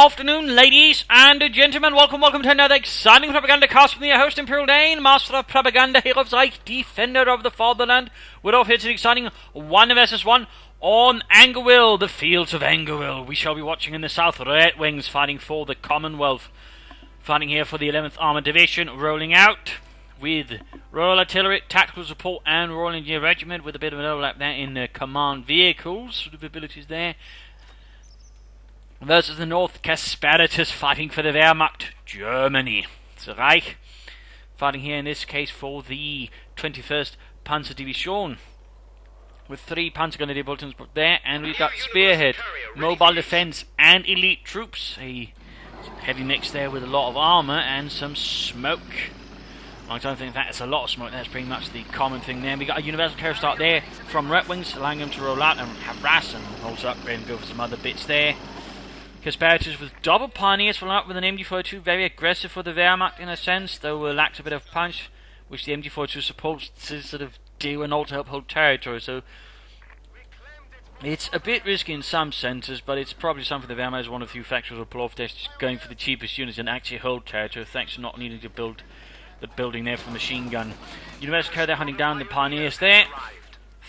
afternoon, ladies and gentlemen. Welcome to another exciting Propagandacast with me, your host, Imperial Dane, Master of Propaganda, Hero of Reich, Defender of the Fatherland. We're off here to the exciting 1 vs 1 on Angerville, the fields of Angerville. We shall be watching in the south, Redxwings fighting for the Commonwealth. Fighting here for the 11th Armoured Division, rolling out with Royal Artillery, Tactical Support, and Royal Engineer Regiment, with a bit of an overlap there in command vehicles, sort of abilities there. Versus the north, Casparitus fighting for the Wehrmacht, Germany. The Reich fighting here in this case for the 21st Panzer Division, with 3 Panzer Grenadier bulletins put there, and we've got Spearhead, Mobile Defense, and Elite Troops. A heavy mix there with a lot of armour and some smoke. I don't think that's a lot of smoke, that's pretty much the common thing there. We got a Universal Carrier start there from Redxwings, allowing them to roll out and harass and hold up and go for some other bits there. Casparitus with double Pioneers following up with an MG42, very aggressive for the Wehrmacht in a sense, though lacks a bit of punch, which the MG42 is supposed to sort of do and also help hold territory, so it's a bit risky in some senses, but it's probably something the Wehrmacht is one of the few factions will pull off. They're just going for the cheapest units and actually hold territory, thanks to not needing to build the building there for the machine gun. Universal Carrier, they're hunting down the Pioneers there.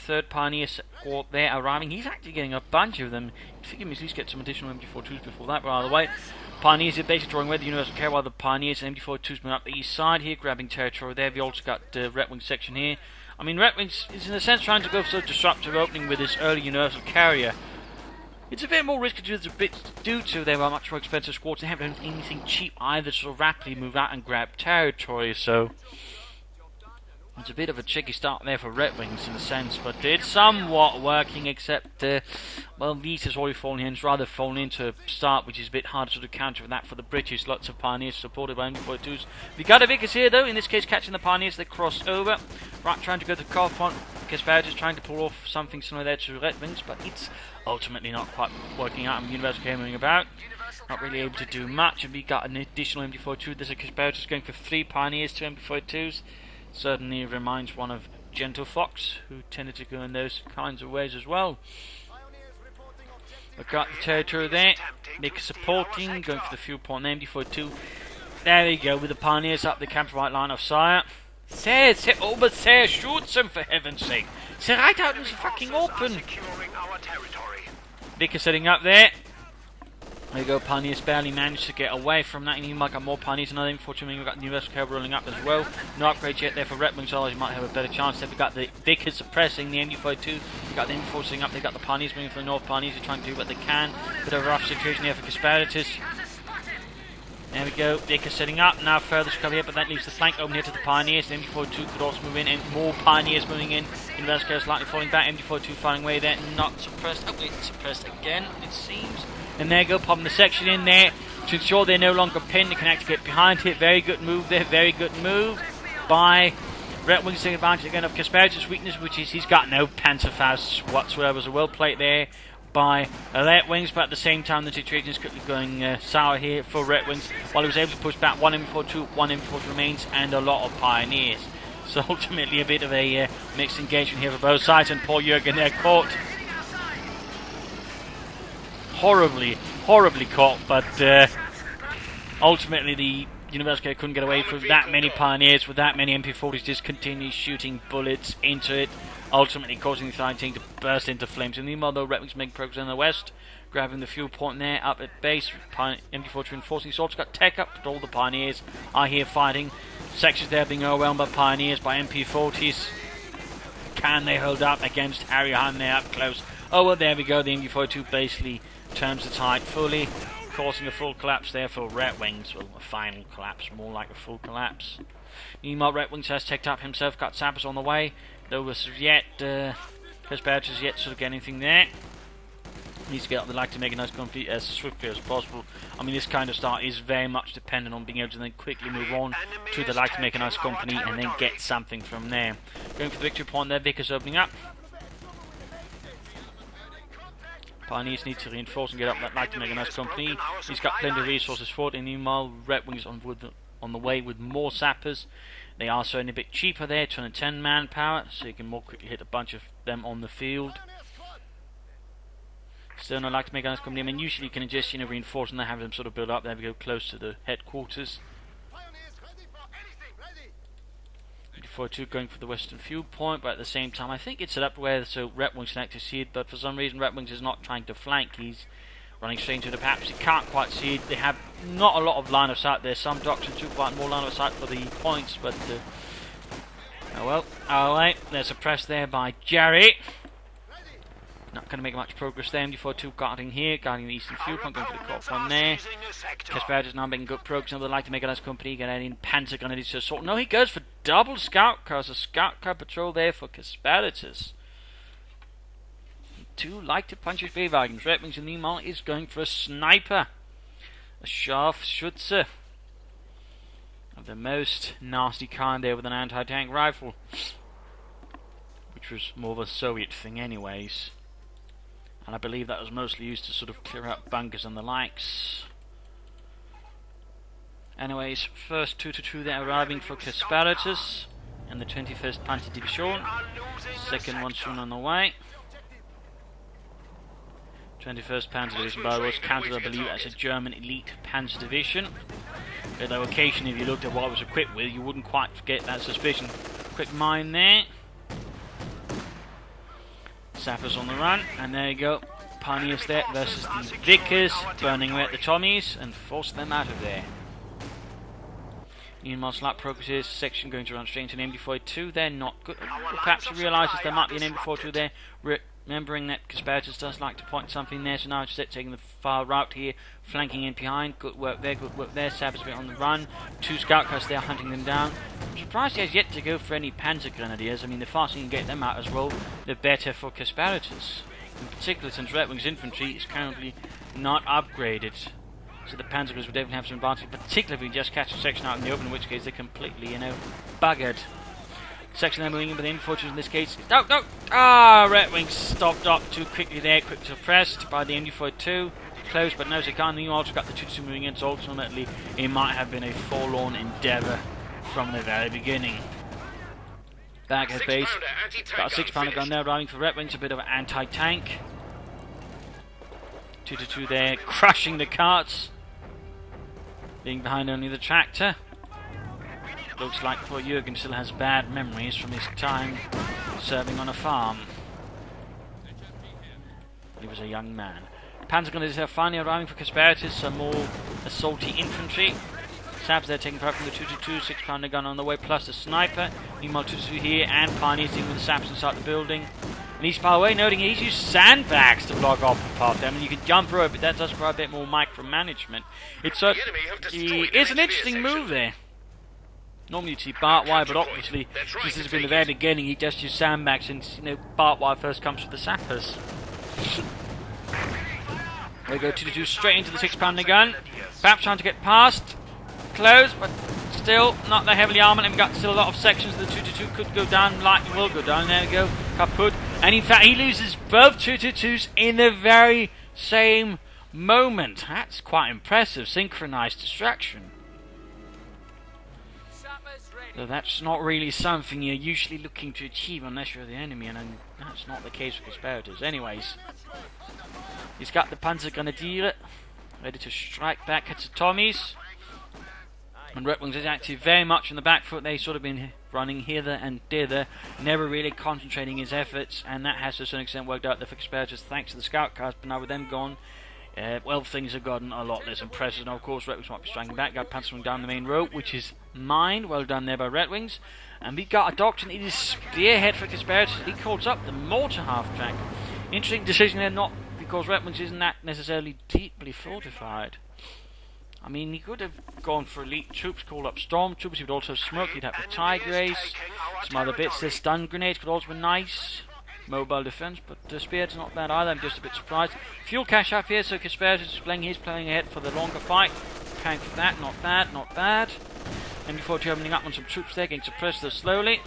Third Pioneer Squad there arriving. He's actually getting a bunch of them. I think he must at least get some additional MG42s before that, but either way, Pioneers are basically drawing away the Universal Carrier, while the Pioneers and MG42s moving up the east side here, grabbing territory there. We also got Redwing section here. I mean, Redwings is in a sense trying to go for a disruptive opening with this early Universal Carrier. It's a bit more risky due to they are much more expensive squads. They haven't done anything cheap either to sort of rapidly move out and grab territory, so it's a bit of a tricky start there for Redwings in a sense, but it's somewhat working, except, well, these has already fallen in, it's rather fallen into a start, which is a bit harder to sort of counter with that for the British. Lots of Pioneers supported by MG42s. We got a Vickers here, though, in this case catching the Pioneers, they cross over. Right, trying to go to Coh2 front. Casparitus trying to pull off something similar there to Redwings, but it's ultimately not quite working out. Universal Carrier moving about, not really able to do much, and we got an additional MG42. There's a Casparitus going for 3 Pioneers, 2 MG42s. Certainly reminds one of Gentle Fox, who tended to go in those kinds of ways as well. We've got the territory there. Nick supporting, going for the fuel point MD42. There we go, with the Pioneers up the camp right line of fire. Sir, but sir, shoots him for heaven's sake. Sir, right out in the fucking open. Vickers setting up there. There you go, Pioneers barely managed to get away from that. You might got more Pioneers, another unfortunately we've got the Universal Carrier rolling up as well. No upgrades yet there for Redwings, so you might have a better chance. Then we've got the Vickers suppressing the MG42. We've got the MG4 sitting up, they've got the Pioneers moving for the North. Pioneers are trying to do what they can. Bit of a rough situation here for Casparitus. There we go, Vickers setting up, now further to cover here, but that leaves the flank open here to the Pioneers. The MG42 could also move in, and more Pioneers moving in. Universal Carrier slightly falling back, MG42 firing away there, not suppressed. Oh wait, suppressed again, it seems. And there you go, popping the section in there to ensure they're no longer pinned. They can actually get behind it. Very good move there, very good move by Redwings, taking advantage again of Casparitus' weakness, which is he's got no Panzerfaust whatsoever. So well played there by Redwings, but at the same time the situation is quickly going sour here for Redwings, while he was able to push back 1 MG42, 1 MG42 remains, and a lot of Pioneers. So ultimately a bit of a mixed engagement here for both sides, and poor Jürgen there caught. Horribly caught, but ultimately the Universal Carrier couldn't get away from that many Pioneers with that many MP40s, just continually shooting bullets into it, ultimately causing the entire thing to burst into flames. And meanwhile, though, Redwings making progress in the west, grabbing the fuel point there up at base. MG4 reinforcing. He's also got tech up, but all the Pioneers are here fighting. Sections there being overwhelmed by Pioneers, by MP40s. Can they hold up against Harry Hahn there up close? Oh, well, there we go. The MG42 basically turns the tide fully, causing a full collapse there for Redwings. Well, a final collapse, more like a full collapse. Meanwhile, Redwings has teched up himself, got sappers on the way, though as yet, Casparitus is yet to sort of get anything there. Needs to get up the like to make a nice complete as swiftly as possible. I mean, this kind of start is very much dependent on being able to then quickly move on to the like to make a nice company and then get something from there. Going for the victory point there, Vickers opening up. Pioneers need to reinforce and get up that like to make a nice company. He's got plenty of resources for it, and meanwhile Redwings on the way with more sappers. They are certainly a bit cheaper there, 210 manpower, so you can more quickly hit a bunch of them on the field. Still not like to make us come near. I mean, usually you can just, reinforce and then have them sort of build up. There we go, close to the headquarters. 2 going for the western viewpoint, but at the same time, I think it's set up where so Redxwings can actually see it, but for some reason Redxwings is not trying to flank. He's running straight into the perhaps he can't quite see it. They have not a lot of line of sight there. Some doctrine do quite more line of sight for the points, but oh well. Alright, they're suppressed there by Jerry. Not going to make much progress there. MD42 guarding here, guarding the eastern viewpoint, going for the Coh one there. Casparitus now making good progress. Now they'd like to make a nice company, get in panzer grenadiers to assault. No, he goes for double scout cars. A scout car patrol there for Casparitus. Two like to punch his wagons. Redxwings in the meanwhile is going for a sniper. A Scharfschütze. Of the most nasty kind there with an anti-tank rifle. Which was more of a Soviet thing anyways. And I believe that was mostly used to sort of clear out bunkers and the likes. Anyways, first 2-2 there arriving for Casparitus and the 21st Panzer Division. Second one soon on the way. 21st Panzer Division, by the way, was counted, I believe, as a German elite Panzer Division. Although occasionally, if you looked at what it was equipped with, you wouldn't quite get that suspicion. Quick mine there. Sappers on the run, and there you go. Pioneers there versus the Vickers, burning away at the Tommies and force them out of there. Meanwhile, slight progress here. Section going to run straight into an MD42 there, not good. Perhaps he realises there might be an MD42 there. Remembering that Casparitus does like to point something there, so now it's taking the far route here, flanking in behind. Good work there, good work there. Sappers a bit on the run. 2 scout cars there hunting them down. I'm surprised he has yet to go for any panzer grenadiers. I mean, the faster you can get them out as well, the better for Casparitus. In particular, since Redxwings infantry is currently not upgraded. So the panzer grenadiers would definitely have some advantage, particularly if we just catch a section out in the open, in which case they're completely, buggered. Section they're moving in, but the infantry in this case. No! Redxwings stopped up too quickly there, quickly suppressed by the MD42. Close, but no, they can't. You also got the 2-2 moving in, so ultimately it might have been a forlorn endeavour from the very beginning. Back at base, got a 6-pounder gun there, arriving for Redxwings, a bit of an anti-tank. 2-2 there, crushing the carts, being behind only the tractor. Looks like poor Jürgen still has bad memories from his time serving on a farm. He was a young man. Panzer gunners are finally arriving for Casparitus, some more assaulty infantry. Sabs there taking fire from the 2-2, 6-pounder gun on the way, plus the sniper. Meanwhile, 2-2 here, and Pioneers dealing with the Saps inside the building. And he's, by the way, noting he's used sandbags to block off the path there. I mean, you can jump over, but that does require a bit more micromanagement. It's an interesting move there. Normally you'd see barbed wire, but obviously, since this has been the very beginning, he just used sandbags since, barbed wire first comes with the sappers. There we go, 2-2 straight into the 6-pounder gun. Perhaps trying to get past. Close, but still not that heavily armoured, and we've got still a lot of sections. The 2-2 could go down, likely will go down. There we go, kaput. And in fact, he loses both 2-2s in the very same moment. That's quite impressive, synchronised destruction. So that's not really something you're usually looking to achieve unless you're the enemy, and that's not the case with Casparitus. Anyways, he's got the Panzer Grenadier ready to strike back at the Tommies. And Redxwings is actually very much in the back foot. They've sort of been running hither and thither, never really concentrating his efforts, and that has to a certain extent worked out there for Casparitus thanks to the scout cars. But now with them gone, well, things have gotten a lot less impressive. Now, of course, Redxwings might be striking back. Got panzering down the main road, which is mined. Well done there by Redxwings. And we got a doctrine. It is spearhead for Casparitus. He calls up the mortar half-track. Interesting decision there, not because Redxwings isn't that necessarily deeply fortified. I mean, he could have gone for elite troops, called up stormtroopers. He would also smoke. He'd have the Tiger Ace, some other bits. The stun grenades could also be nice. Mobile defense, but the spear's not bad either. I'm just a bit surprised. Fuel cache up here, so Casparitus is playing. He's playing ahead for the longer fight. Paying for that, not bad, not bad. MD42 opening up on some troops there, getting suppressed though slowly.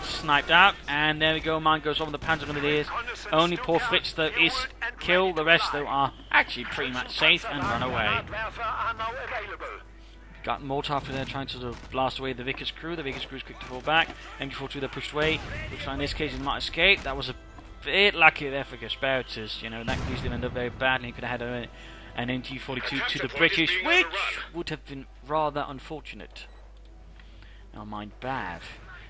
Sniped out, and there we go. Mine goes over the Panzer Grenadiers. Only poor Fritz though is killed. The rest though are actually pretty much safe and run away. Got mortar after there trying to sort of blast away the Vickers crew. The Vickers crew is quick to fall back. MD42 they're pushed away. Looks like in this case he might escape. That was a bit lucky there for Casparitus. You know, that could easily end up very badly. He could have had an MT-42 to the British, which would have been rather unfortunate. Now, mind bad.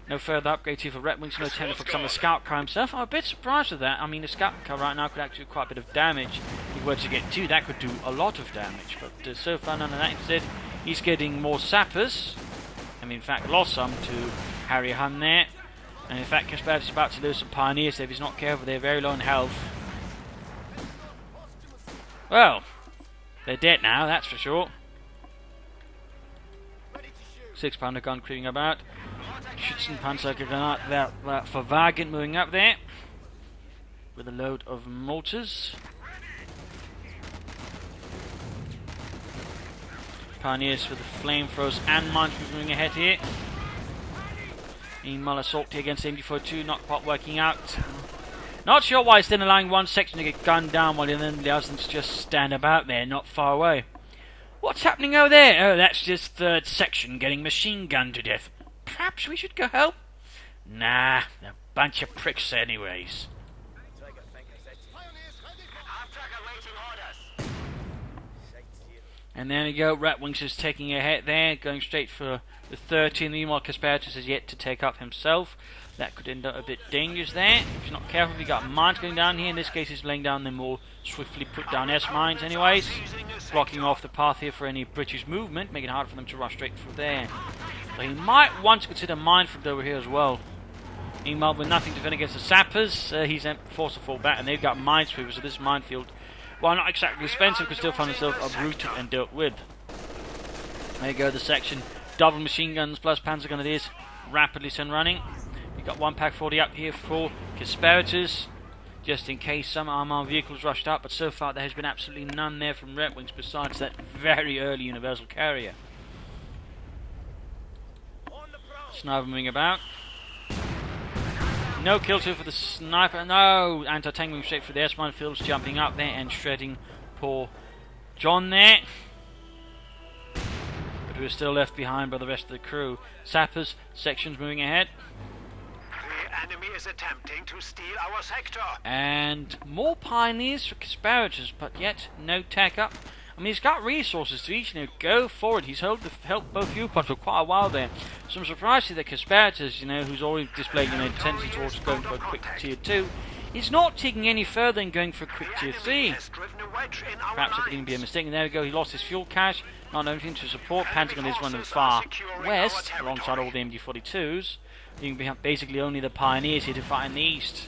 No further upgrades here for Redxwings, no attempt to focus on the scout car himself. I'm a bit surprised with that. I mean, the scout car right now could actually do quite a bit of damage. If he were to get two, that could do a lot of damage. But so far, none of that. Instead, he's getting more sappers. And in fact, lost some to Harry Hun there. And in fact, Casparitus is about to lose some pioneers. So if he's not careful, they're very low in health. Well, they're dead now, that's for sure. 6-pounder gun creeping about. Schützenpanzer that for Wagen moving up there with a load of mortars. Pioneers with the flamethrowers and mines moving ahead here. Meanwhile, assault here against MD42 not quite working out. Not sure why he's then allowing one section to get gunned down while then the others just stand about there, not far away. What's happening over there? Oh, that's just third section getting machine gunned to death. Perhaps we should go help? Nah, they're a bunch of pricks anyways. And there we go, Redxwings is taking a hit there, going straight for the 13. Meanwhile, Casparitus is yet to take up himself. That could end up a bit dangerous there. If you're not careful, we got mines going down here. In this case, he's laying down the more swiftly put down S-mines anyways. Blocking off the path here for any British movement, making it hard for them to rush straight through there. But he might want to consider minefield over here as well. Meanwhile, with nothing to defend against the sappers, he's forced to fall back, and they've got minesweepers, so this minefield, while not exactly expensive, could still find itself uprooted and dealt with. There you go, the section. Double machine guns plus panzer gun it is. Rapidly sent running. We've got one Pack 40 up here for Casparitus, just in case some armored vehicles rushed up, but so far there has been absolutely none there from Redxwings besides that very early universal carrier. Sniper moving about. No kill for the sniper. No, anti-tank moving straight for the S-mine fields, jumping up there and shredding poor John there. But we're still left behind by the rest of the crew. Sappers sections moving ahead. The enemy is attempting to steal our sector. And more pioneers for Casparitus, but yet no tech up. I mean, he's got resources to each, go forward. He's helped both viewpoints for quite a while there. So I'm surprised that Casparitus, who's already displayed, tendency towards going for a quick tier 2, is not taking any further and going for a quick tier 3. Perhaps it could even be a mistake. And there we go, he lost his fuel cache, not anything to support. Pentagon is running far west, alongside all the MG42s. Leaving basically only the pioneers here to fight in the east.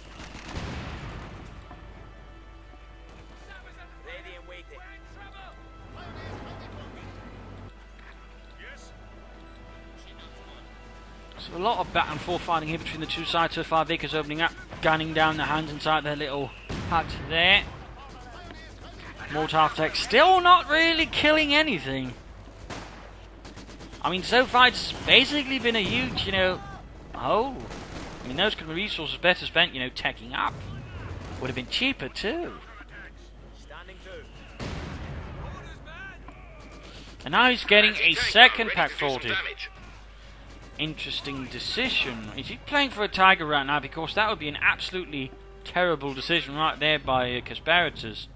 So a lot of back and forth fighting here between the two sides so far. Vickers opening up, gunning down the Huns inside their little hut there. Mortar tech still not really killing anything. I mean, so far it's basically been a huge, I mean, those could be resources better spent, teching up. Would have been cheaper too. And now he's getting a second Pack 40. Interesting decision. Is he playing for a Tiger right now? Because that would be an absolutely terrible decision right there by Casparitus.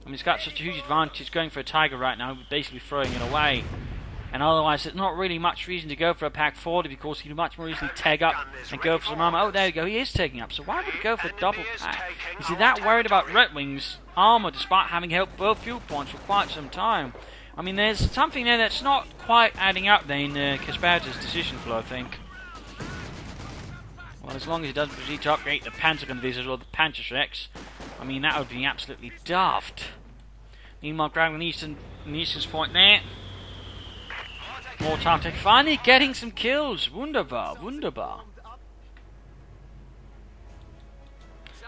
I mean, he's got such a huge advantage. He's going for a Tiger right now, basically throwing it away. And otherwise, there's not really much reason to go for a Pack 40 because he can much more easily tag up and go for some armor. Oh, there we go. He is taking up. So why would he go for a double pack? Is he that worried about Redxwings' armor despite having held both viewpoints for quite some time? I mean, there's something there that's not quite adding up there in Casparitus' decision flow, I think. Well, as long as he doesn't proceed to upgrade the Panzer gun visors or the Panzerschrecks, I mean, that would be absolutely daft. Meanwhile, grabbing the eastern point there. More time tech. Finally getting some kills. Wunderbar, wunderbar.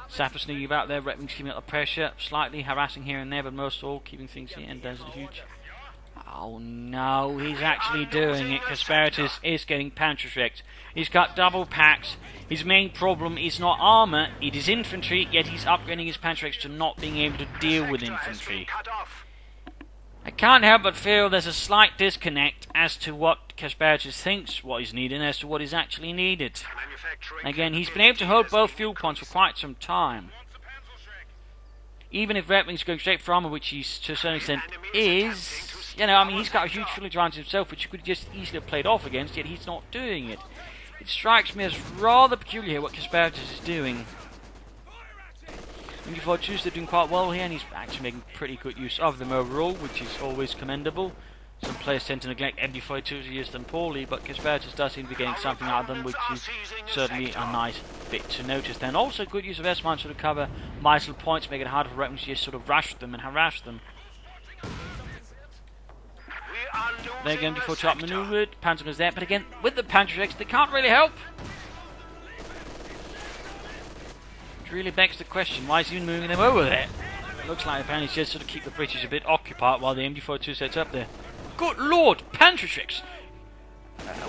Sapper sneaking about there. Redxwings keeping up the pressure. Slightly harassing here and there, but most all keeping things here. And there's a huge... Oh no, he's actually doing it. Casparitus is getting Panzerschrecked. He's got double packs. His main problem is not armor, it is infantry, yet he's upgrading his Panzerschrecks to not being able to deal with infantry. I can't help but feel there's a slight disconnect as to what Casparitus thinks what is needed and as to what is actually needed. Again, he's been able to hold both fuel points for quite some time. Even if Redxwings going straight for armor, which he's to a certain extent is, you know, I mean, he's got a huge fuel advantage himself, which he could just easily have played off against, yet he's not doing it. It strikes me as rather peculiar what Casparitus is doing. MD42's they're doing quite well here, and he's actually making pretty good use of them overall, which is always commendable. Some players tend to neglect MD42s and use them poorly, but Casparitus does seem to be getting something out of them, which is certainly a nice bit to notice. Then also good use of S-mines to recover vital points, make it harder for Redxwings to just sort of rush them and harass them. There again, MD42 outmaneuvered, Panzer is there, but again, with the Panzer they can't really help. Which really begs the question, why is he moving them over there? It looks like apparently he's just sort of keep the British a bit occupied while the MD42 sets up there. Good lord, Panzer.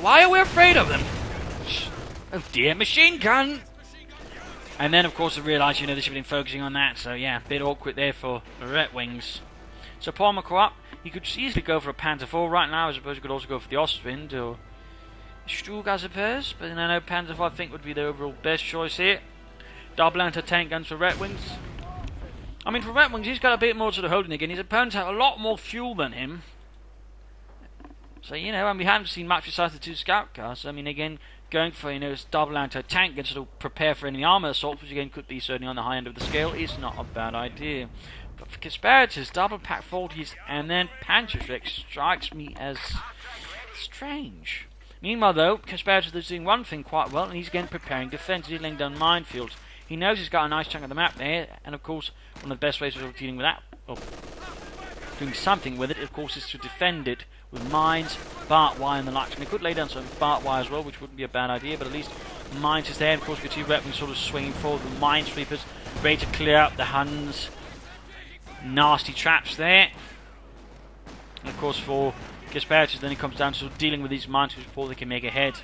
Why are we afraid of them? Oh dear, machine gun! And then of course I realised, you know, they should have been focusing on that, so yeah, a bit awkward there for the Redxwings. So Palmer up, he could easily go for a Panzer IV right now, I suppose he could also go for the Ostwind or Stug, I suppose, but then I know Panzer IV I think would be the overall best choice here. Double anti-tank guns for Redxwings. I mean, for Redxwings, he's got a bit more sort of holding again. His opponents have a lot more fuel than him. So, you know, and we haven't seen much besides the two scout cars. I mean, again, going for, you know, this double anti-tank and sort of prepare for any armor assault, which again could be certainly on the high end of the scale, is not a bad idea. But for Casparitus, double pack 40s and then Panzer strikes me as strange. Meanwhile, though, Casparitus is doing one thing quite well, and he's again preparing defense. He's laying down minefields. He knows he's got a nice chunk of the map there, and of course, one of the best ways of dealing with that, or doing something with it, of course, is to defend it with mines, barbed wire, and the like. And he could lay down some barbed wire as well, which wouldn't be a bad idea, but at least mines is there. And of course, we see Redxwings sort of swinging forward with minesweepers, ready to clear out the Huns. Nasty traps there. And of course, for Casparitus, then it comes down to sort of dealing with these minesweepers before they can make a head,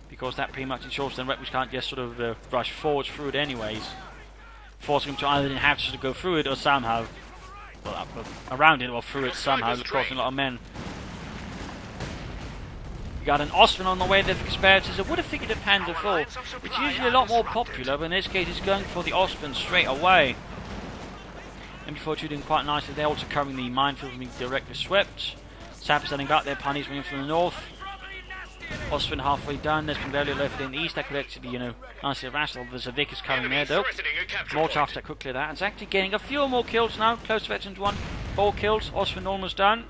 because that pretty much ensures then Redxwings can't just sort of rush forwards through it anyways, forcing them to either have to sort of go through it or somehow, well, around it or through it somehow, crossing a lot of men. We got an Ostwind on the way there for Casparitus. I would have figured a Panzer IV. It's usually a lot more popular, but in this case he's going for the Ostwind straight away. MD42 doing quite nicely there, also covering the minefield from being directly swept. Sapper standing back there, Pioneers moving from the north. Ostwind halfway done, there's been very left in the east, that could actually, you know, nicely harass. There's a Vickers coming there though. More chaff that could clear that. It's actually getting a few more kills now, close to veterans 1. 4 kills, Ostwind almost done.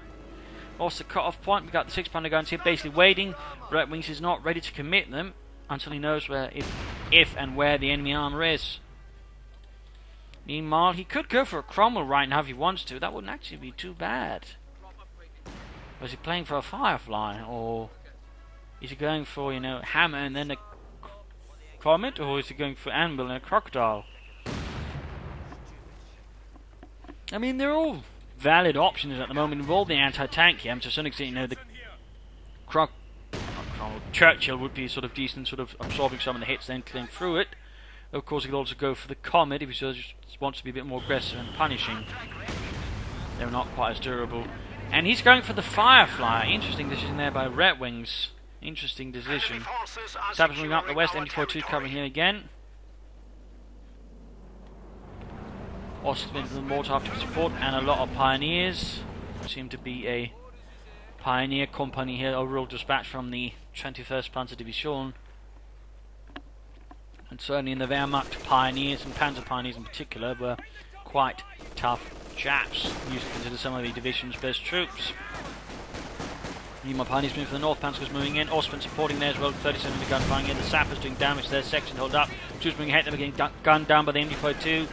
Also the cut-off point, we got the 6-pounder guns here basically waiting. Redxwings is not ready to commit them until he knows where, if and where the enemy armor is. Meanwhile, he could go for a Cromwell right now if he wants to. That wouldn't actually be too bad. Was he playing for a Firefly, or is he going for, you know, Hammer and then a Comet, or is he going for Anvil and a Crocodile? I mean, they're all valid options at the moment with all the anti-tank here. To some extent, you know, the Churchill would be sort of decent, sort of absorbing some of the hits, then clearing through it. Of course, he could also go for the Comet if he just wants to be a bit more aggressive and punishing. They're not quite as durable. And he's going for the Firefly. Interesting decision there by Redxwings. Interesting decision. Sabbath moving up the west, MD42 covering here again. Ostwind with the mortar after support, and a lot of Pioneers. Seem to be a Pioneer company here, overall dispatch from the 21st Panzer Division. And certainly in the Wehrmacht, Pioneers and Panzer Pioneers in particular were quite tough chaps. Used to consider some of the division's best troops. Meanwhile, Pioneers moving from the north, Panzer's moving in, Ostwind supporting there as well, 37mm gun firing in, the Sappers doing damage to their section, hold up, Troops moving ahead, they're getting gunned down by the MD42.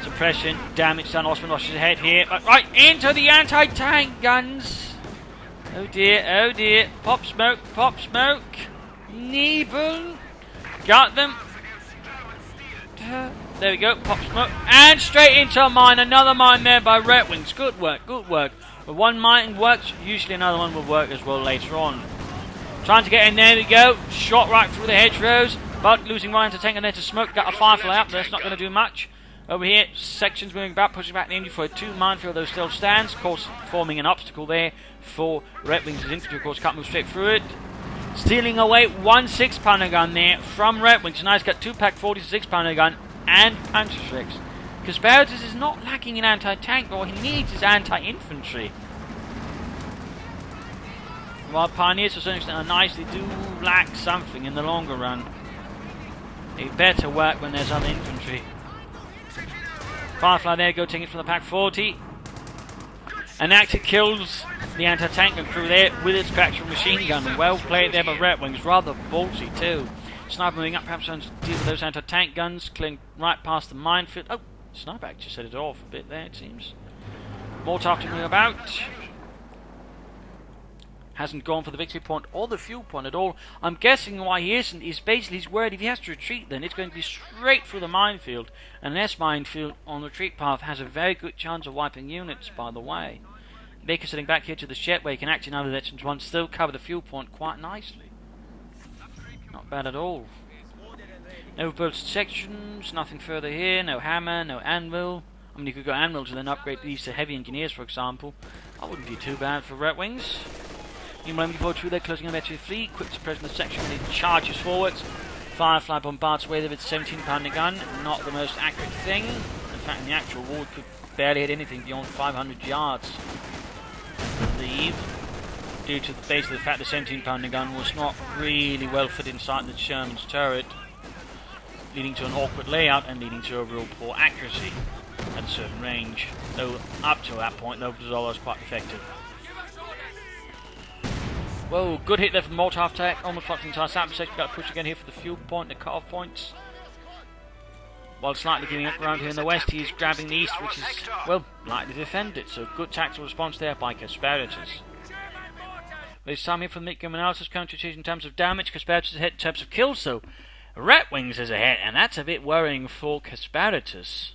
Suppression, damage done, Ostwind rushes ahead here, right into the anti-tank guns! Oh dear, pop smoke, Nebel, got them. There we go, pop smoke, and straight into a mine, another mine there by Redxwings. Good work. But one mine works, usually another one will work as well later on. Trying to get in, there we go, shot right through the hedgerows, but losing one anti-tank in there to smoke, got a Firefly up, that's not going to do much. Over here, sections moving back, pushing back the enemy for a 2 minefield, though still stands. Of course, forming an obstacle there for Redxwings' infantry. Of course, can't move straight through it. Stealing away 1 6-pounder gun there from Redxwings. Nice, got 2 pack 46 pounder gun and Panzerschrecks. Casparitus is not lacking in anti-tank, but what he needs is anti-infantry. While Pioneers to a certain extent are nice, they do lack something in the longer run. They better work when there's other infantry. Firefly there, go taking it from the pack 40. And actually kills the anti-tank gun crew there with its actual machine gun. Well played there by Redxwings, rather ballsy too. Sniper moving up, perhaps trying to deal with those anti-tank guns, clearing right past the minefield. Oh, Sniper actually set it off a bit there, it seems. Mortar to move about. Hasn't gone for the victory point or the fuel point at all. I'm guessing why he isn't is basically he's worried if he has to retreat, then it's going to be straight through the minefield. And this minefield on the retreat path has a very good chance of wiping units, by the way. Baker sitting back here to the shed where he can actually now the Redxwings one still cover the fuel point quite nicely. Not bad at all. No both sections, nothing further here, no hammer, no anvil. I mean, you could go anvils and then upgrade these to heavy engineers, for example. That wouldn't be too bad for Redxwings. Meanwhile, before through there, closing on Veteran 3, quick suppression of the section when he charges forwards. Firefly bombards away with its 17-pounder gun, not the most accurate thing. In fact, in the actual war, it could barely hit anything beyond 500 yards, I believe, due to the base of the fact the 17-pounder gun was not really well fit inside the Sherman's turret, leading to an awkward layout and leading to overall poor accuracy at a certain range. Though up to that point, though, it was always quite effective. Whoa, good hit there from the mortar attack, almost blocked the entire south section. Got to push again here for the fuel point, the cut-off points. While slightly giving up around here in the west, he is grabbing the east, which is, well, likely to defend it. So good tactical response there by Casparitus. There's some here from the mid-game analysis, counter in terms of damage. Casparitus is ahead in terms of kills, so Redxwings is ahead, and that's a bit worrying for Casparitus.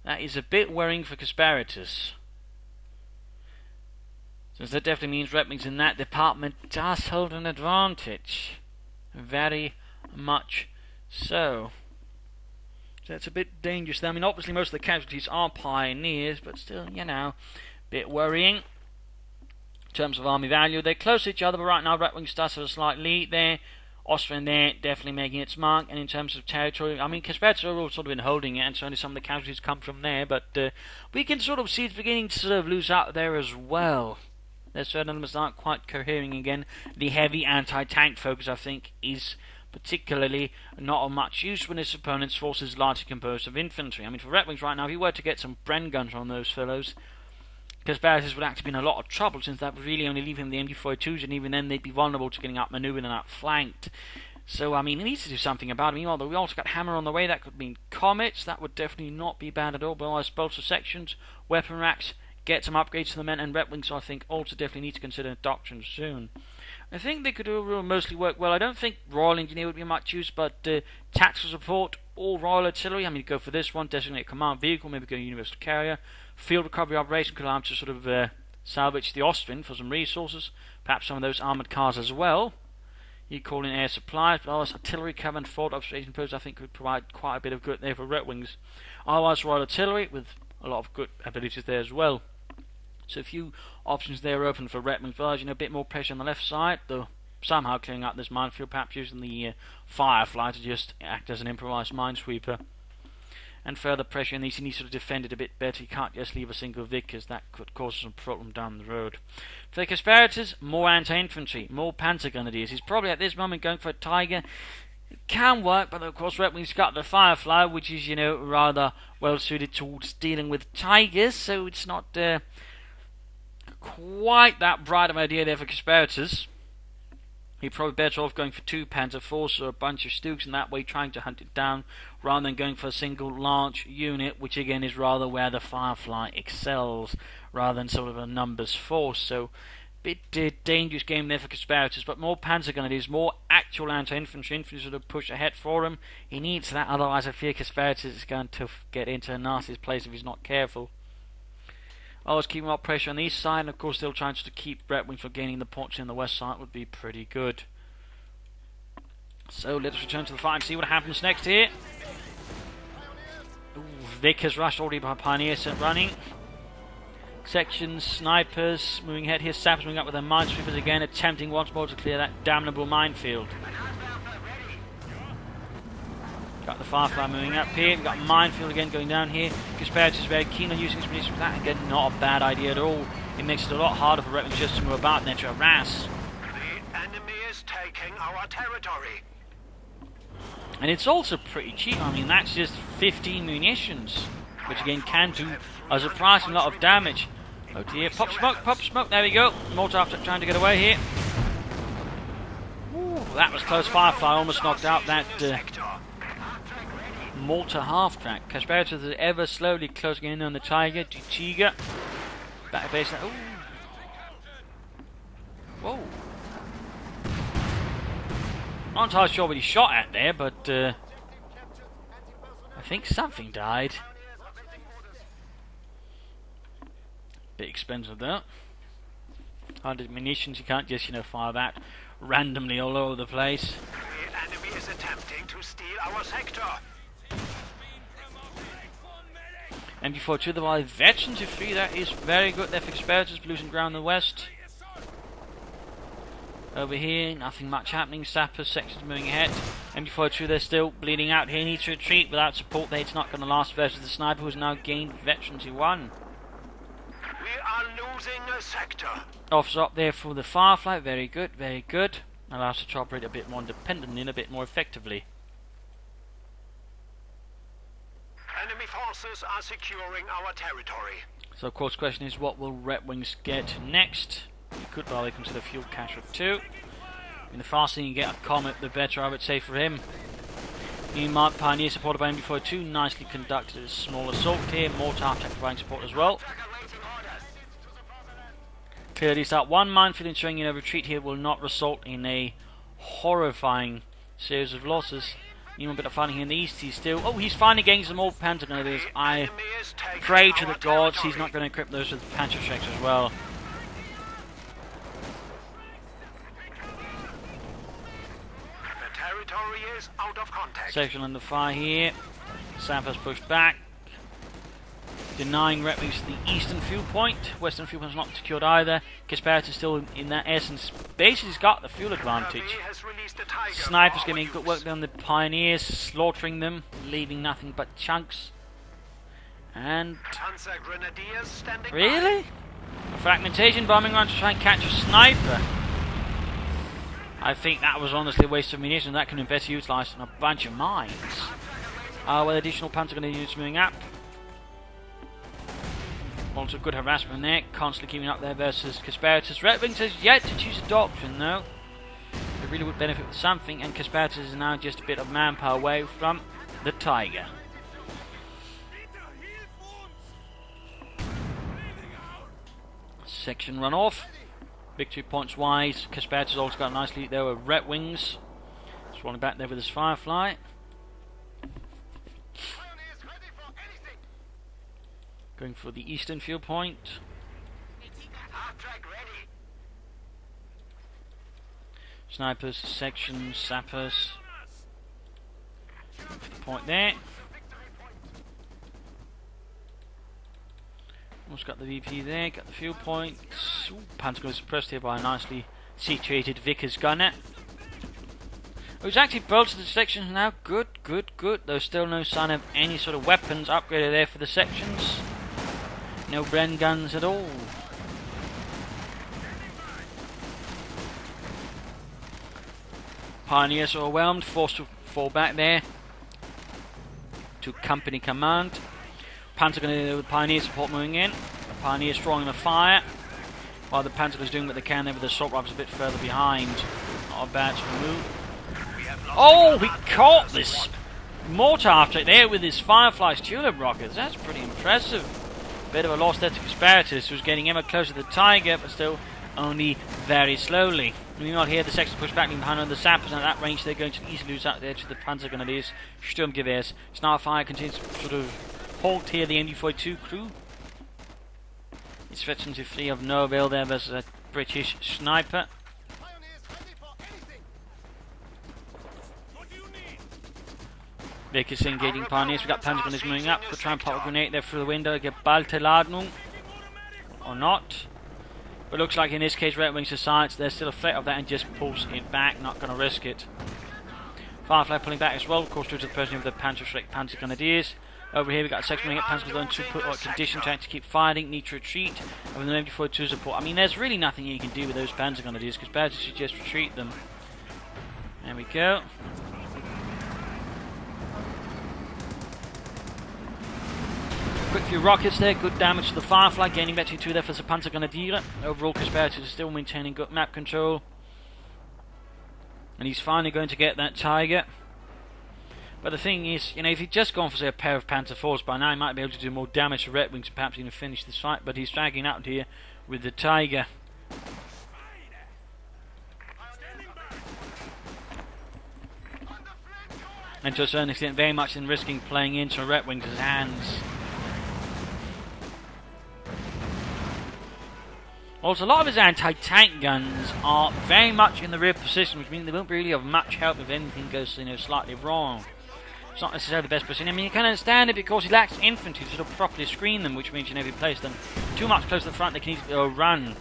That is a bit worrying for Casparitus. Since that definitely means Redxwings in that department does hold an advantage. Very much so. So that's a bit dangerous there. I mean, obviously most of the casualties are Pioneers, but still, you know, bit worrying. In terms of army value, they're close to each other, but right now Redxwings does have a slight lead there. Austrian there, definitely making its mark. And in terms of territory, I mean, Casparitus overall sort of been holding it, and so only some of the casualties come from there, but we can sort of see it's beginning to sort of lose out there as well. There's certain elements aren't quite cohering again. The heavy anti-tank focus, I think, is particularly not of much use when his opponent's force is largely composed of infantry. I mean, for Redxwings right now, if he were to get some Bren guns on those fellows, Casparitus would actually be in a lot of trouble, since that would really only leave him the MG42s, and even then they'd be vulnerable to getting outmaneuvered and outflanked. So, I mean, he needs to do something about it. Meanwhile, we also got Hammer on the way. That could mean Comets. That would definitely not be bad at all. But otherwise, bolster sections, weapon racks, get some upgrades to the men, and Redxwings, I think, also definitely need to consider doctrine soon. I think they could mostly work well. I don't think Royal Engineer would be much use, but tactical support or Royal Artillery, I mean, go for this one, designate a command vehicle, maybe go Universal Carrier. Field recovery operation could allow him to sort of salvage the Austrian for some resources, perhaps some of those armoured cars as well. You call in air supplies, but otherwise artillery cover and forward observation posts I think could provide quite a bit of good there for Redxwings. Otherwise, Royal Artillery with a lot of good abilities there as well. So a few options there open for Redxwings. But a bit more pressure on the left side, though somehow clearing out this minefield, perhaps using the Firefly to just act as an improvised minesweeper. And further pressure, and he needs to defend it a bit better. He can't just leave a single Vic, because that could cause some problem down the road. For the Casparitus, more anti-infantry, more panzer grenadiers. He's probably at this moment going for a Tiger. It can work, but of course Redxwings got the Firefly, which is, rather well suited towards dealing with Tigers, so it's not quite that bright of an idea there for Casparitus. He'd probably better off going for 2 Panzer Force or a bunch of Stooks, and that way trying to hunt it down, rather than going for a single large unit, which again is rather where the Firefly excels, rather than sort of a numbers force. So, bit dangerous game there for Casparitus, but more Panzer Grenadiers, more actual anti-infantry, sort of push ahead for him. He needs that, otherwise I fear Casparitus is going to get into a nasty place if he's not careful. Always keeping up pressure on the east side, and of course still trying to keep Redxwings from gaining the points in the west side would be pretty good. So let us return to the fight and see what happens next here. Ooh, Vickers rushed already by Pioneers running. Sections, snipers moving ahead here. Sappers moving up with their minesweepers again, attempting once more to clear that damnable minefield. Got the Firefly moving up here. We've got minefield again going down here. Casparitus is very keen on using his munitions for that. Again, not a bad idea at all. It makes it a lot harder for Redxwings just to move about and then to harass. The enemy is taking our territory. And it's also pretty cheap. I mean, that's just 15 munitions, which again can do a surprising lot of damage. Oh dear, pop smoke, there we go. Mortar after trying to get away here. Ooh, that was close. Firefly almost knocked out that mortar half-track. Casparitus is ever slowly closing in on the Tiger. Chiga. Back base now. Whoa. Not entirely sure what he shot at there, but I think something died. Bit expensive though. 100 munitions, you can't just, fire that randomly all over the place. The enemy is attempting to steal our sector. MG42, the while veterans are free, that is very good. They're for Casparitus, losing ground in the west. Over here, nothing much happening. Sappers, sections moving ahead. MG42, they're still bleeding out here. Need to retreat without support there. It's not going to last versus the sniper who's now gained veterans 1. We are losing a sector. Officer up there for the Firefly. Very good, very good. Allows us to operate a bit more independently and a bit more effectively. Enemy forces are securing our territory. So, of course, the question is, what will Redxwings get next? You could probably consider fuel cache of 2. And the faster you get a Comet, the better, I would say, for him. Meanwhile, Pioneer supported by MB42, nicely conducted a small assault here. Mortar attack providing support as well. Clearly, that one minefield ensuring retreat here will not result in a horrifying series of losses. Even a bit of fighting here in the east. He's still... Oh, he's finally getting some more Panther Grenadiers. I pray to the gods he's not going to equip those with Panther Shreks as well. The territory is out of contact. Section under fire here. Sappers pushed back, denying Redxwings the eastern fuel point. Western fuel point is not secured either. Casparitus is still in that essence. Basically, he's got the fuel advantage. Snipers getting good work on the Pioneers, slaughtering them, leaving nothing but chunks. And really? A fragmentation bombing run to try and catch a sniper. I think that was honestly a waste of munitions. That could have been better utilised on a bunch of mines. With additional Panther Grenadiers moving up. Also good harassment there, constantly keeping up there versus Casparitus. Redxwings has yet to choose a doctrine though. It really would benefit with something, and Casparitus is now just a bit of manpower away from the Tiger. Section run off. Victory points wise. Casparitus also got a nice lead there with Redxwings. Just rolling back there with his Firefly. Going for the eastern fuel point. Snipers, sections, sappers. Going for the point there. Almost got the VP there, got the fuel point. Ooh, Panther is suppressed here by a nicely situated Vickers gunner. Oh, he's actually bolted the sections now. Good, good, good. There's still no sign of any sort of weapons upgraded there for the sections. No Bren guns at all. Pioneers are overwhelmed, forced to fall back there to company command. Panther Grenadier with Pioneer support moving in. The Pioneer strong in the fire, while the Panther is doing what they can there with the assault rifles a bit further behind. Not a bad sort of move. Oh, he caught this mortar after it there with his Firefly's tulip rockets. That's pretty impressive. Bit of a loss there to Casparitus, who's getting ever closer to the Tiger, but still only very slowly. Meanwhile here, the sections push back behind on the Sappers, and at that range they're going to easily lose out there to the Panzer Grenadiers, Sturmgewehrs. Snarfire continues to sort of halt here the MD42 crew. It's veterans of 3 of no avail there versus a British sniper. Vickers engaging Pioneers. We've got Panzer Gunners moving up. Could try and pop a grenade there through the window. Geballte Ladung. Or not. But looks like in this case Redwings decides there's still a threat of that and just pulls it back. Not going to risk it. Firefly pulling back as well. Of course due to the person of the Panzer Grenadiers. Over here we've got a section moving up. Panzer Gunners to put out condition, trying to keep fighting. Need to retreat. And with an MG42 support. I mean there's really nothing you can do with those Panzer Grenadiers because Casparitus should just retreat them. There we go. Quick few rockets there, good damage to the Firefly, gaining back to 2 there for the Panzer Grenadier. Overall, Casparitus is still maintaining good map control. And he's finally going to get that Tiger. But the thing is, you know, if he'd just gone for, say, a pair of Panzer IVs by now, he might be able to do more damage to Redwings and perhaps even finish this fight. But he's dragging out here with the Tiger. And to a certain extent, very much in risking playing into Redwings' hands. Also, a lot of his anti-tank guns are very much in the rear position, which means they won't really have much help if anything goes, you know, slightly wrong. It's not necessarily the best position. I mean, you can understand it because he lacks infantry to sort of properly screen them, which means you know if you place them too much close to the front, they can easily run.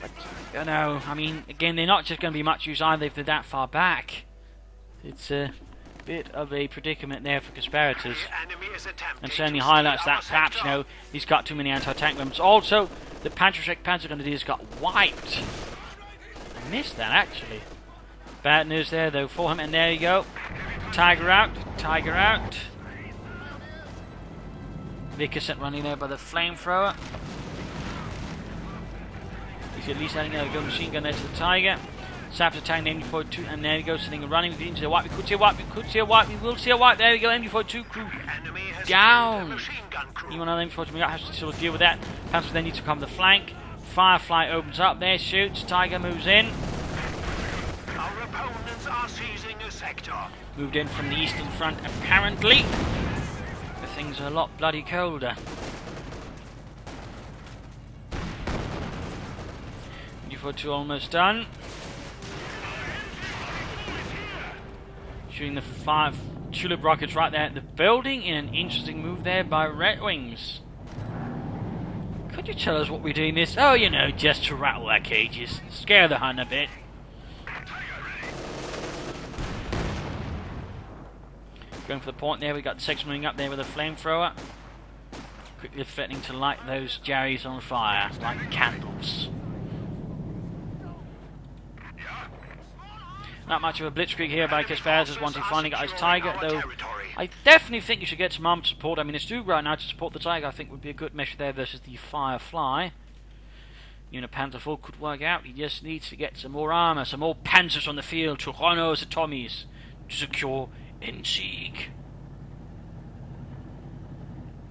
But, you know, I mean, again, they're not just going to be much use either if they're that far back. It's a bit of a predicament there for Casparitus, and certainly highlights that perhaps, you know, he's got too many anti-tank weapons. Also, the Panzer Grenadiers got wiped. I missed that actually. Bad news there though for him, and there you go. Tiger out, Tiger out. Vickers sent running there by the flamethrower. He's at least adding a good machine gun there to the Tiger. Saps attacking the MG42, and there he goes, sitting and running into the wipe. We could see a wipe, we could see a wipe, we will see a wipe. There we go, MG42 crew down. Even on the MG42, we have to sort of deal with that. Panzer then needs to come to the flank. Firefly opens up there, shoots. Tiger moves in. Our opponents are seizing a sector. Moved in from the eastern front, apparently. But things are a lot bloody colder. MG42 almost done. Shooting the 5 tulip rockets right there at the building in an interesting move there by Redwings. Could you tell us what we're doing this? Oh, you know, just to rattle our cages. Scare the Hun a bit. Going for the point there, we got the section moving up there with a flamethrower. Quickly threatening to light those Jarries on fire like candles. Not much of a blitzkrieg here by Casparitus once he finally got his Tiger, though I definitely think you should get some armor support. I mean, it's due right now to support the Tiger. I think would be a good measure there versus the Firefly. Even a Panzer IV could work out. He just needs to get some more armor, some more Panzers on the field to honor the Tommies to secure Sieg.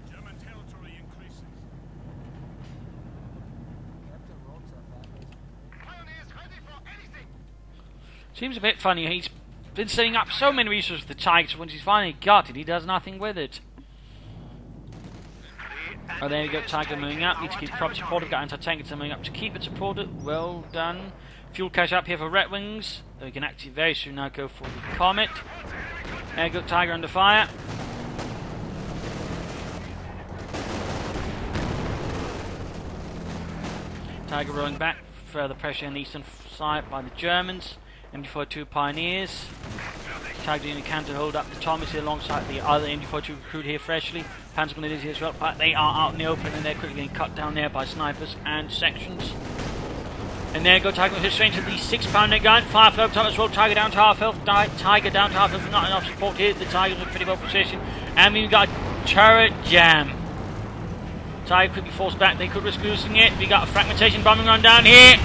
German territory increases. Seems a bit funny. He's been setting up so many resources for the Tiger, so once he's finally got it, he does nothing with it. Oh, there we go. Tiger moving up. Need to keep proper supported. Got anti-tank moving up to keep it supported. Well done. Fuel cache up here for Redwings. We can actually very soon now go for the Comet. There we go. Tiger under fire. Tiger rolling back. Further pressure on the eastern side by the Germans. MG42 Pioneers. Tiger doing a can to hold up the Thomas here alongside the other MG42 recruit here freshly. Panzer Grenadiers here as well, but they are out in the open and they're quickly getting cut down there by snipers and sections. And there you go, Tiger with his straight to the 6-pounder gun. Firefly up top as well, Tiger down to half health. Tiger down to half health, not enough support here. The Tiger's in pretty well positioned. And we've got turret jam. Tiger quickly falls back, they could risk losing it. We got a fragmentation bombing run down here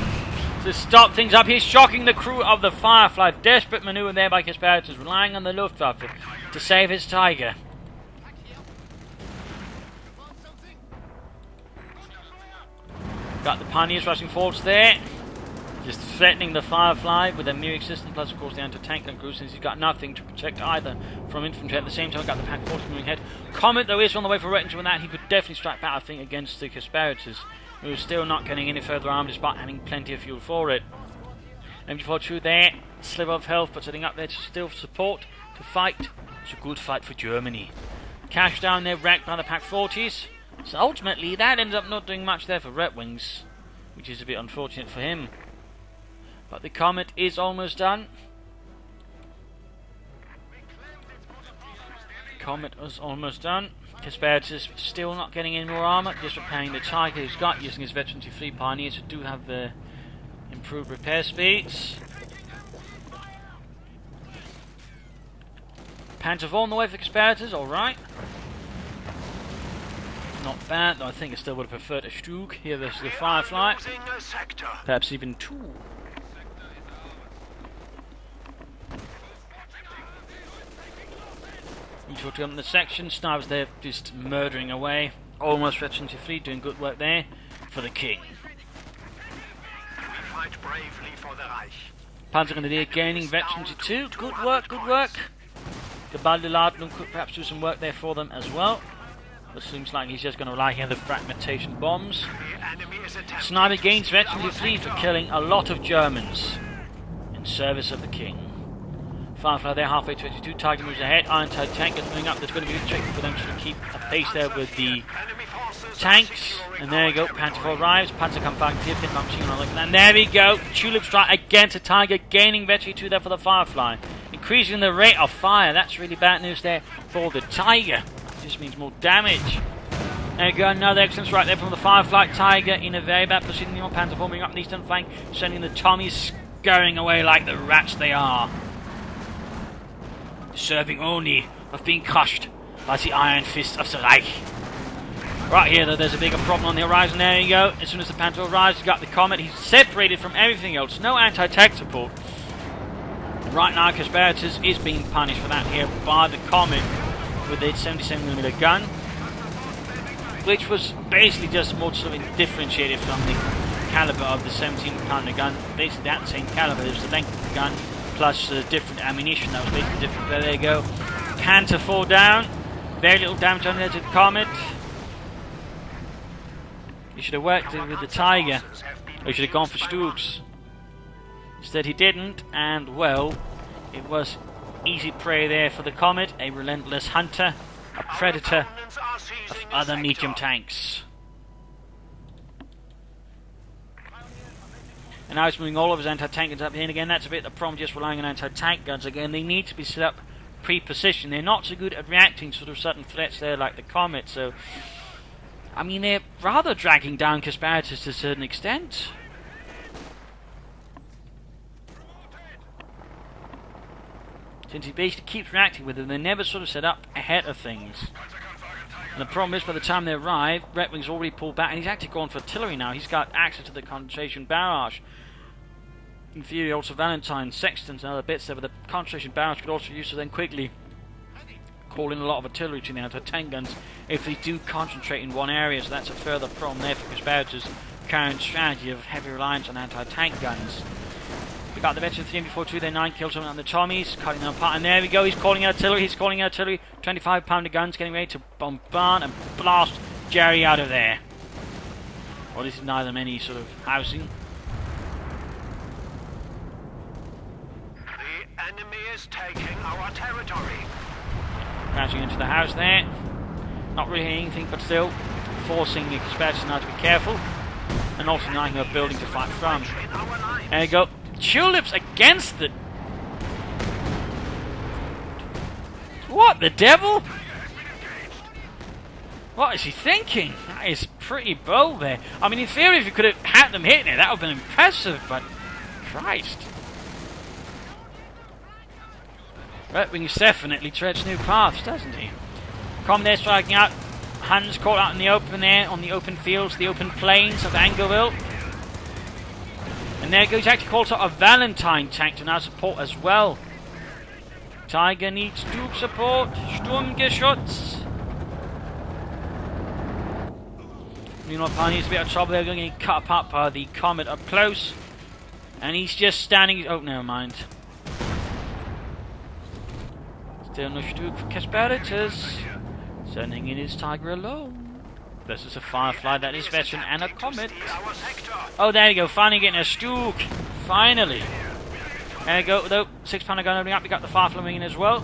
to stop things up here, shocking the crew of the Firefly. Desperate maneuver there by Casparitus, relying on the Luftwaffe to save his Tiger. Got the Pioneers rushing forwards there, just threatening the Firefly with a Mirror system, plus of course the anti-tank gun crew, since he's got nothing to protect either from infantry. At the same time, got the Pack Force moving ahead. Comet though is on the way for Redwings, with that he could definitely strike back, I think, against the Casparitus, who is still not getting any further armed despite having plenty of fuel for it. MG42 there, sliver of health, but setting up there to still support, to fight. It's a good fight for Germany. Cash down there, wrecked by the Pak-40s. So ultimately, that ends up not doing much there for Redxwings, which is a bit unfortunate for him. But the Comet is almost done. Comet is almost done. Casparitus still not getting any more armor, just repairing the Tiger he's got, using his Veteran 3 Pioneers who do have the improved repair speeds. Panzer on the way for Casparitus, alright. Not bad, though I think I still would have preferred a Stug here versus the Firefly. Perhaps even 2. You to in the section, Snipers there just murdering away. Almost Veteran 3, doing good work there for the King. Panzergrenadier gaining Veteran 2, good work, good work. Gebaldeladung could perhaps do some work there for them as well. But seems like he's just going to rely here on the fragmentation bombs. Sniper gains Veteran 3 for killing a lot of Germans in service of the King. Firefly there, halfway 22, Tiger moves ahead, Iron Tide tank is moving up. There's going to be a trick for them to keep a pace there with the tanks. And there you go, Panzer 4 arrives, Panzer comes back here, pin machine gun on the and there we go, Tulip strike against a Tiger, gaining Veteran 2 there for the Firefly. Increasing the rate of fire, that's really bad news there for the Tiger. That just means more damage. There you go, another excellent strike there from the Firefly. Tiger in a very bad position, Panzer 4 moving up the eastern flank, sending the Tommies scurrying away like the rats they are. Deserving only of being crushed by the iron fists of the Reich. Right here though, there's a bigger problem on the horizon. There you go, as soon as the Panther arrives, you've got the Comet. He's separated from everything else, no anti-tank support. And right now Casparitus is being punished for that here by the Comet with its 77mm gun, which was basically just more sort of differentiated from the caliber of the 17-pounder gun. Basically that same caliber, there's the length of the gun plus different ammunition that was basically different. There you go. Panther 4 down. Very little damage on there to the Comet. He should have worked with the Tiger. Or he should have gone for Stugs. Instead he didn't, and well, it was easy prey there for the Comet. A relentless hunter, a predator of other medium tanks. And now he's moving all of his anti-tank guns up here, and again that's a bit the problem, just relying on anti-tank guns. Again, they need to be set up pre-positioned. They're not so good at reacting to sort of sudden threats there like the Comet, so I mean they're rather dragging down Casparitus to a certain extent. Since he basically keeps reacting with them, they're never sort of set up ahead of things. And the problem is, by the time they arrive, Redxwings already pulled back, and he's actually gone for artillery now. He's got access to the concentration barrage. Inferior also Valentine, Sextons and other bits there, but the concentration barrage could also use to then quickly call in a lot of artillery to the anti-tank guns if they do concentrate in one area, so that's a further problem there for Casparitus' current strategy of heavy reliance on anti-tank guns. We got the Veteran 3 before 2, then 9 kills on the Tommies, cutting them apart, and there we go, he's calling artillery, 25-pounder guns getting ready to bombard and blast Jerry out of there. Well, this is neither any sort of housing. The enemy is taking our territory. Crashing into the house there. Not really anything, but still forcing the Casparitus now to be careful. And also knowing a building to fight from. There you go. Tulips against the... What, the devil? What is he thinking? That is pretty bold there. I mean, in theory, if you could have had them hit there, that would have been impressive, but... Christ. Redxwings definitely treads new paths, doesn't he? Come there striking out. Hans caught out in the open there, on the open fields, the open plains of Angerville. And there goes, actually calls out a Valentine tank to now support as well. Tiger needs Duke support. Sturmgeschütz. Meanwhile, Pioneer's a bit of trouble. They're going to get cut apart by the Comet up close. And he's just standing... Oh, never mind. Still no Stug for Casparitus. Sending in his Tiger alone. Versus a Firefly that is Veteran and a Comet. Oh, there you go. Finally getting a Stug. Finally. There you go, though. 6-pounder gun opening up. We got the Firefly moving in as well.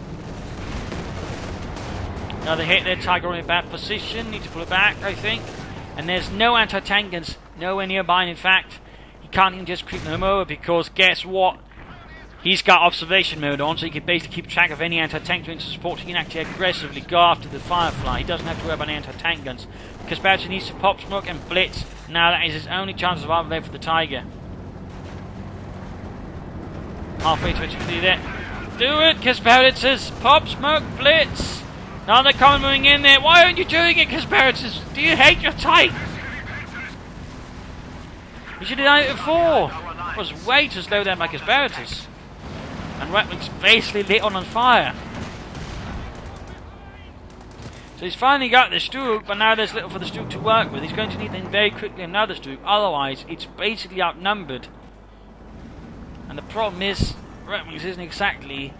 Another hit there. Tiger in a bad position. Need to pull it back, I think. And there's no anti-tank guns nowhere nearby. And in fact, he can't even just creep them over because guess what? He's got observation mode on, so he can basically keep track of any anti-tank doing support. He can actually aggressively go after the Firefly. He doesn't have to worry about any anti-tank guns. Casparitus needs to pop smoke and blitz. Now that is his only chance of survival there for the Tiger. Halfway to it, there. Do it, Casparitus! Pop smoke, blitz! Now they're coming moving in there. Why aren't you doing it, Casparitus? Do you hate your type? You should have done it before. It was way too slow there by Casparitus. And Redxwings basically lit on fire. So he's finally got the Stug, but now there's little for the Stug to work with. He's going to need then very quickly another Stug, otherwise it's basically outnumbered. And the problem is, Redxwings isn't exactly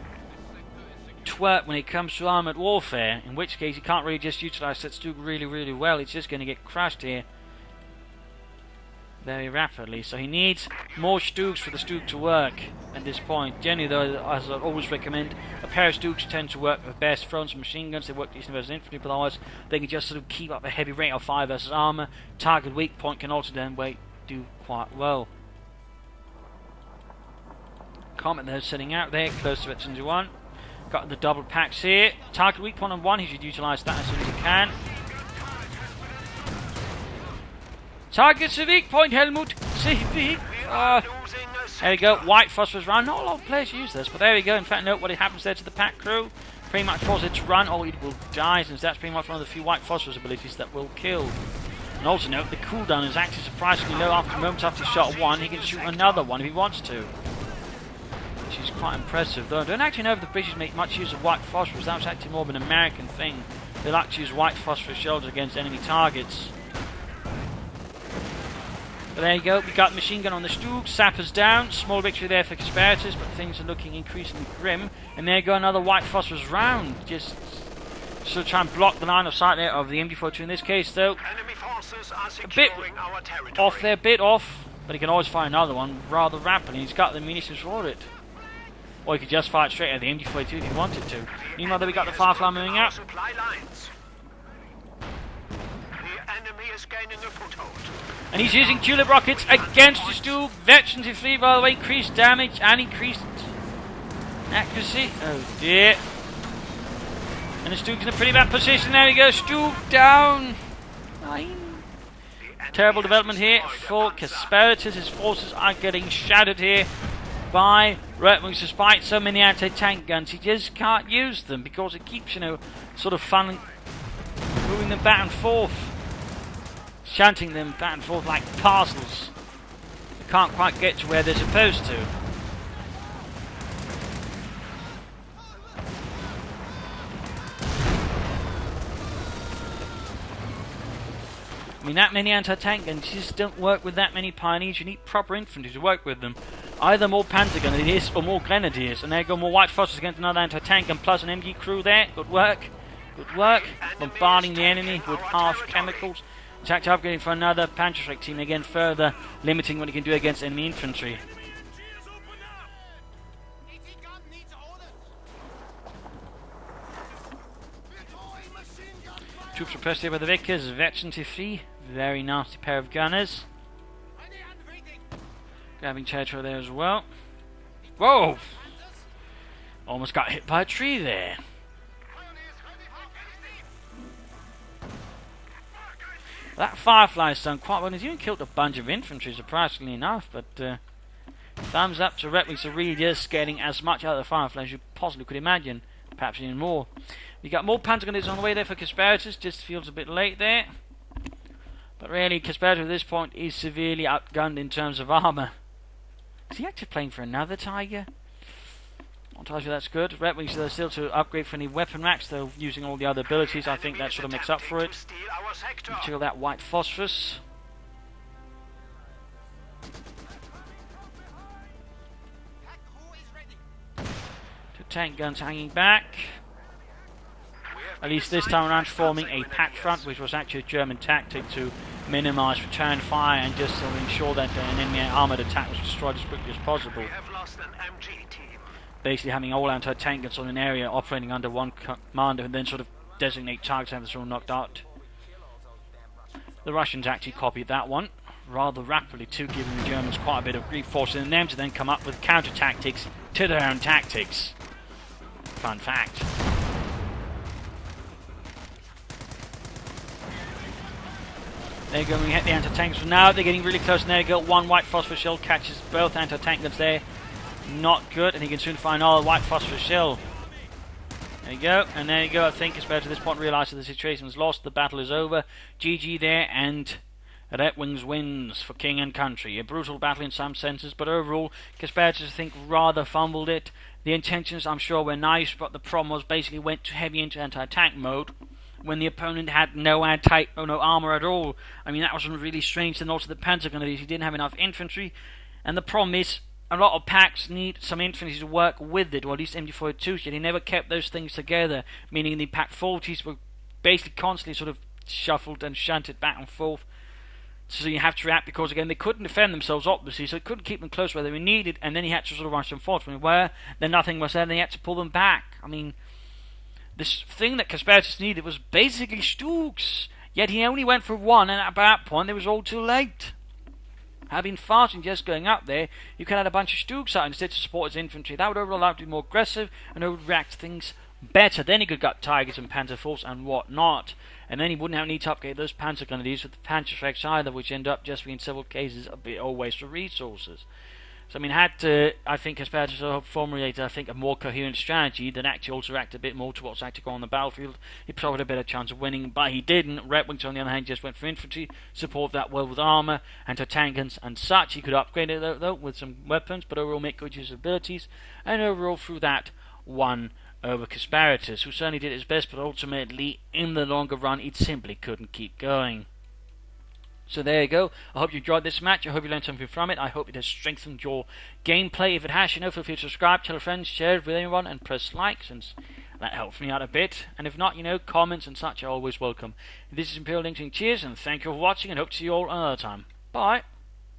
twerp when it comes to armoured warfare, in which case you can't really just utilise that Stug really well. It's just going to get crushed here very rapidly. So he needs more Stugs for the Stug to work at this point. Generally though, as I always recommend, a pair of Stugs tend to work with best thrown some machine guns. They work decent versus infantry, but otherwise they can just sort of keep up a heavy rate of fire versus armour. Target weak point can also then do quite well. Comet there sitting out there, close to it 1. Got the double packs here. Target weak point on 1, he should utilise that as soon as he can. Target's a weak point, Helmut. There we go, white phosphorus round. Not a lot of players use this, but there we go. In fact, note what happens there to the pack crew. Pretty much forces it to run, or it will die, since that's pretty much one of the few white phosphorus abilities that will kill. And also note, the cooldown is actually surprisingly low. Moments after he shot 1, he can shoot another one if he wants to. Which is quite impressive, though I don't actually know if the British make much use of white phosphorus. That was actually more of an American thing. They like to use white phosphorus shells against enemy targets. But there you go, we got the machine gun on the Stug, sappers down, small victory there for Casparitus, but things are looking increasingly grim. And there you go, another white phosphorus round, just to try and block the line of sight there of the MD42 in this case, though. Enemy forces are A bit our territory. off there, bit off, but he can always fire another one rather rapidly. He's got the munitions for it. Or he could just fire it straight at the MD42 if he wanted to. Meanwhile, there we got the Firefly moving up. Supply lines. The enemy is gaining a foothold. And he's using tulip rockets against the Stug. Veterans in fleet, by the way, increased damage and increased accuracy. Oh dear. And the Stug's in a pretty bad position. There we go, Stug down. 9. Terrible development here for Casparitus. His forces are getting shattered here by Redxwings. Despite so many anti-tank guns, he just can't use them because it keeps, sort of moving them back and forth. Shunting them back and forth like parcels. They can't quite get to where they're supposed to. I mean, that many anti-tank guns just don't work with that many pioneers. You need proper infantry to work with them. Either more panzer grenadiers or more grenadiers. And there go more white phosphorus against another anti-tank gun plus an MG crew there. Good work. Good work. Bombarding the enemy with harsh chemicals. Attack upgrading for another Panzerschreck team, again further limiting what he can do against enemy infantry. Troops repressed here by the Vickers, veterans free, very nasty pair of gunners. Grabbing territory there as well. Whoa! Almost got hit by a tree there. That Firefly's done quite well. He's even killed a bunch of infantry, surprisingly enough. But thumbs up to Redxwings for really just getting as much out of the Firefly as you possibly could imagine. Perhaps even more. We got more panzer grenades on the way there for Casparitus. Just feels a bit late there. But really, Casparitus at this point is severely outgunned in terms of armour. Is he actually playing for another Tiger? Not entirely sure that's good. Redxwings are still to upgrade for any weapon racks, though using all the other abilities, I think that sort of makes up for it. Kill that white phosphorus. Two tank guns hanging back. At least this time around forming a pack front, which was actually a German tactic to minimise return fire and just to ensure that an enemy armoured attack was destroyed as quickly as possible. We have lost an MG team. Basically having all anti-tank guns on an area operating under one commander and then sort of designate targets and have them all knocked out. The Russians actually copied that one rather rapidly too, giving the Germans quite a bit of grief, forcing them to then come up with counter-tactics to their own tactics. Fun fact. There you go, we hit the anti-tanks. So now they're getting really close, and there you go, one white phosphor shell catches both anti-tank guns there. Not good, and he can soon find another white phosphor shell. There you go, and there you go. I think it's better at this point realised that the situation was lost, the battle is over. GG there, and Redxwings wins for king and country. A brutal battle in some senses, but overall, Casparitus, I think, rather fumbled it. The intentions, I'm sure, were nice, but the problem was basically went too heavy into anti-tank mode when the opponent had no armour at all. I mean, that was really strange. Then also the Pentagon, he didn't have enough infantry, and the problem is, a lot of packs need some infantry to work with it, or at least MG42s, yet he never kept those things together, meaning the pack 40s were basically constantly sort of shuffled and shunted back and forth. So you have to react because, again, they couldn't defend themselves, obviously, so they couldn't keep them close where they were needed, and then he had to sort of rush them forward. When where then nothing was there, and he had to pull them back. I mean, this thing that Casparitus needed was basically Stooks, yet he only went for one, and at that point, it was all too late. Having fast and just going up there, you could have a bunch of Stooks out instead to support his infantry. That would overall allow him to be more aggressive and it would react to things better. Then he could gut Tigers and Panzer Force and whatnot. And then he wouldn't have need to upgrade those Panzer Grenadiers with the Panzerschrecks either, which end up just being in several cases a bit of a waste of resources. So I mean, I think Casparitus formulated, a more coherent strategy that actually also reacted a bit more to what's actually going on the battlefield, he probably had a better chance of winning, but he didn't. Redxwings, on the other hand, just went for infantry, support that well with armour, anti-tank guns and such. He could upgrade it though with some weapons, but overall make good use of abilities, and overall through that won over Casparitus, who certainly did his best, but ultimately, in the longer run, it simply couldn't keep going. So there you go. I hope you enjoyed this match. I hope you learned something from it. I hope it has strengthened your gameplay. If it has, feel free to subscribe, tell your friends, share it with anyone, and press like, since that helps me out a bit. And if not, comments and such are always welcome. This is Imperial Lynxing. Cheers, and thank you for watching, and hope to see you all another time. Bye.